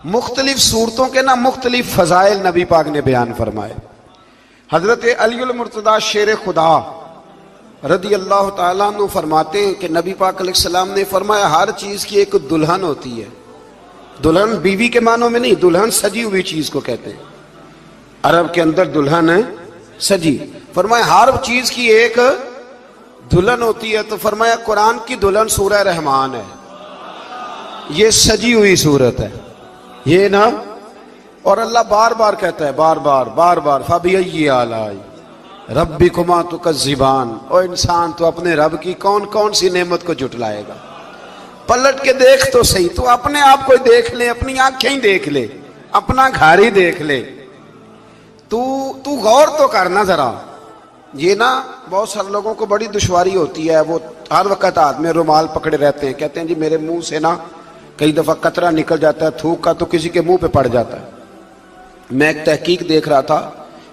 مختلف صورتوں کے مختلف فضائل نبی پاک نے بیان فرمائے۔ حضرت علی المرتضیٰ شیر خدا رضی اللہ تعالیٰ عنہ فرماتے ہیں کہ نبی پاک علیہ السلام نے فرمایا ہر چیز کی ایک دلہن ہوتی ہے۔ دلہن بیوی کے معنوں میں نہیں، دلہن سجی ہوئی چیز کو کہتے ہیں، عرب کے اندر دلہن سجی۔ فرمایا ہر چیز کی ایک دلہن ہوتی ہے، تو فرمایا قرآن کی دلہن سورہ رحمان ہے، یہ سجی ہوئی صورت ہے یہ نا۔ اور اللہ بار بار کہتا ہے، بار بار فَبِأَيِّ آلَاءِ رَبِّكُمَا تُكَذِّبَانِ، او انسان تو اپنے رب کی کون کون سی نعمت کو جھٹلائے گا؟ پلٹ کے دیکھ تو صحیح، تو اپنے آپ کو دیکھ لے، اپنی آنکھیں ہی دیکھ لے، اپنا گھر ہی دیکھ لے، تو غور تو کرنا ذرا۔ یہ بہت سارے لوگوں کو بڑی دشواری ہوتی ہے، وہ ہر وقت ہاتھ میں رومال پکڑے رہتے ہیں، کہتے ہیں جی میرے منہ سے کئی دفعہ قطرہ نکل جاتا ہے تھوک کا، تو کسی کے منہ پہ پڑ جاتا ہے۔ میں ایک تحقیق دیکھ رہا تھا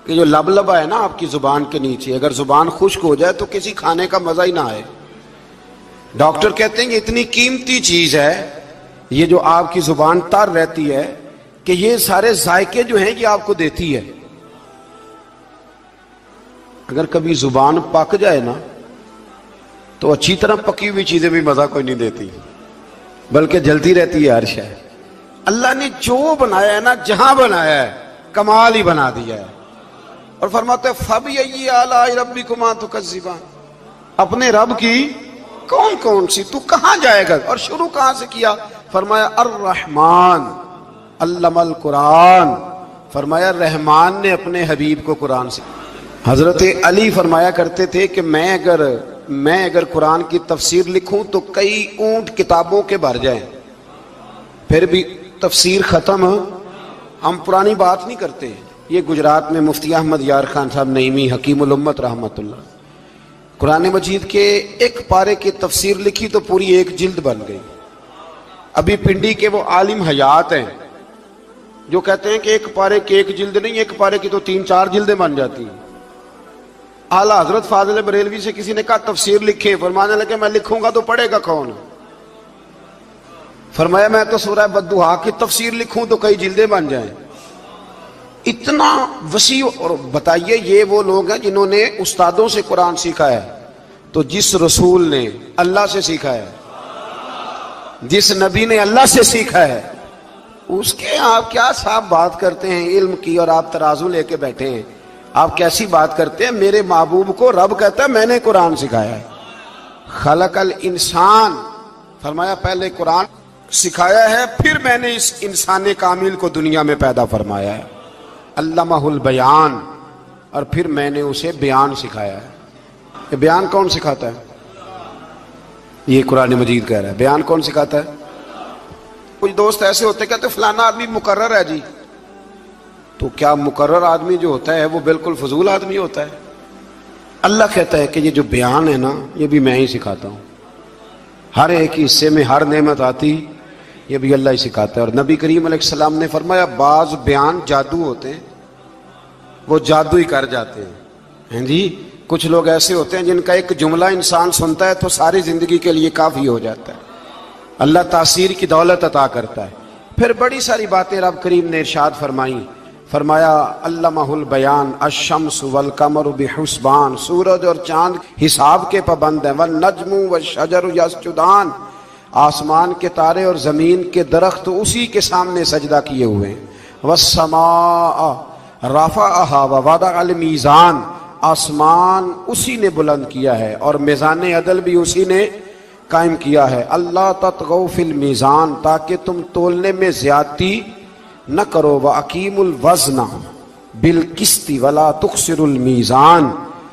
کہ جو لبلبا ہے آپ کی زبان کے نیچے، اگر زبان خشک ہو جائے تو کسی کھانے کا مزہ ہی نہ آئے۔ ڈاکٹر کہتے ہیں کہ اتنی قیمتی چیز ہے یہ جو آپ کی زبان تر رہتی ہے، کہ یہ سارے ذائقے جو ہیں یہ آپ کو دیتی ہے۔ اگر کبھی زبان پک جائے تو اچھی طرح پکی ہوئی چیزیں بھی مزہ کوئی نہیں دیتی، بلکہ جلتی رہتی ہے ہر شے۔ اللہ نے جو بنایا ہے جہاں بنایا ہے کمال ہی بنا دیا ہے، اور فرماتے ہیں فَبِأَيِّ آلَاءِ رَبِّكُمَا تُكَذِّبَانِ، اپنے رب کی کون کون سی، تو کہاں جائے گا؟ اور شروع کہاں سے کیا؟ فرمایا الرحمن علم القرآن، فرمایا رحمان نے اپنے حبیب کو قرآن سے۔ حضرت علی فرمایا کرتے تھے کہ میں اگر قرآن کی تفسیر لکھوں تو کئی اونٹ کتابوں کے بھر جائیں، پھر بھی تفسیر ختم۔ ہم پرانی بات نہیں کرتے، یہ گجرات میں مفتی احمد یار خان صاحب نعیمی حکیم الامت رحمت اللہ، قرآن مجید کے ایک پارے کی تفسیر لکھی تو پوری ایک جلد بن گئی۔ ابھی پنڈی کے وہ عالم حیات ہیں جو کہتے ہیں کہ ایک پارے کی ایک جلد نہیں، ایک پارے کی تو 3-4 جلدیں بن جاتی ہیں۔ اعلیٰ حضرت فاضل بریلوی سے کسی نے کہا تفسیر لکھے، فرمانے لگے میں لکھوں گا تو پڑھے گا کون؟ فرمایا میں تو سورہ بددعا کی تفسیر لکھوں تو کئی جلدیں بن جائیں، اتنا وسیع۔ اور بتائیے یہ وہ لوگ ہیں جنہوں نے استادوں سے قرآن سیکھا ہے، تو جس رسول نے اللہ سے سیکھا ہے، جس نبی نے اللہ سے سیکھا ہے، اس کے آپ کیا صاحب بات کرتے ہیں علم کی، اور آپ ترازو لے کے بیٹھے ہیں، آپ کیسی بات کرتے ہیں؟ میرے محبوب کو رب کہتا ہے میں نے قرآن سکھایا ہے۔ خلق الانسان، فرمایا پہلے قرآن سکھایا ہے، پھر میں نے اس انسان کامل کو دنیا میں پیدا فرمایا ہے، علمہ البیان، اور پھر میں نے اسے بیان سکھایا ہے۔ یہ بیان کون سکھاتا ہے؟ یہ قرآن مجید کہہ رہا ہے بیان کون سکھاتا ہے؟ کچھ دوست ایسے ہوتے کہتے فلانا آدمی مقرر ہے جی، تو کیا مقرر آدمی جو ہوتا ہے وہ بالکل فضول آدمی ہوتا ہے؟ اللہ کہتا ہے کہ یہ جو بیان ہے یہ بھی میں ہی سکھاتا ہوں، ہر ایک حصے میں ہر نعمت آتی یہ بھی اللہ ہی سکھاتا ہے۔ اور نبی کریم علیہ السلام نے فرمایا بعض بیان جادو ہوتے ہیں، وہ جادو ہی کر جاتے ہیں جی۔ کچھ لوگ ایسے ہوتے ہیں جن کا ایک جملہ انسان سنتا ہے تو ساری زندگی کے لیے کافی ہو جاتا ہے، اللہ تاثیر کی دولت عطا کرتا ہے۔ پھر بڑی ساری باتیں رب کریم نے ارشاد فرمائیں، فرمایا علمہ البیان الشمس والقمر بحسبان، سورج اور چاند حساب کے پابند ہیں، والنجم والشجر یسجدان، آسمان کے تارے اور زمین کے درخت اسی کے سامنے سجدہ کیے ہوئے ہیں، والسماء رفعها ووضع المیزان، آسمان اسی نے بلند کیا ہے اور میزان عدل بھی اسی نے قائم کیا ہے، اللہ تطغوا فی المیزان، تاکہ تم تولنے میں زیادتی نہ کرو، وَأَقِیمُوا الْوَزْنَ بِالْقِسْطِ وَلَا تُخْسِرُوا الْمِیزَانَ،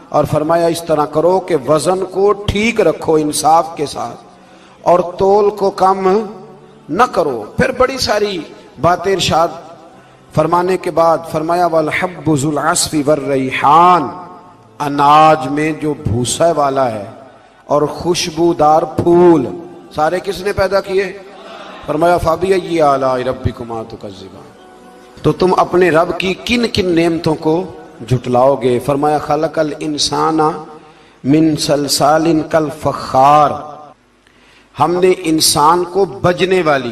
اور فرمایا اس طرح کرو کہ وزن کو ٹھیک رکھو انصاف کے ساتھ، اور تول کو کم نہ کرو۔ پھر بڑی ساری باتیں ارشاد فرمانے کے بعد فرمایا وَالْحَبُّ ذُو الْعَصْفِ وَالرَّیحان، اناج میں جو بھوسا والا ہے اور خوشبودار پھول سارے کس نے پیدا کیے؟ فرمایا فَبِأَيِّ آلَاءِ رَبِّكُمَا تُكَذِّبَانِ، تو تم اپنے رب کی کن کن نعمتوں کو جھٹلاؤ گے؟ فرمایا خلق الانسان من صلصال کالفخار، ہم نے انسان کو بجنے والی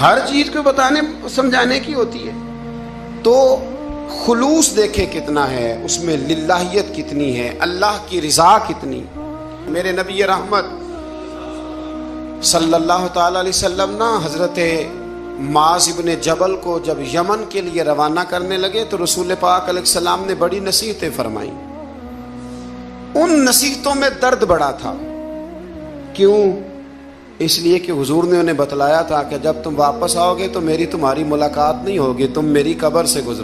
ہر چیز کو بتانے سمجھانے کی ہوتی ہے. تو خلوص دیکھے کتنا ہے اس میں، للہیت کتنی ہے، اللہ کی رضا کتنی. میرے نبی رحمت صلی اللہ تعالی علیہ وسلم نا حضرت معاذ ابن جبل کو جب یمن کے لیے روانہ کرنے لگے تو رسول پاک علیہ السلام نے بڑی نصیحتیں فرمائیں. ان نصیحتوں میں درد بڑا تھا. کیوں؟ اس لیے کہ حضور نے انہیں بتلایا تھا کہ جب تم واپس آؤ گے تو میری تمہاری ملاقات نہیں ہوگی، تم میری قبر سے گزرو.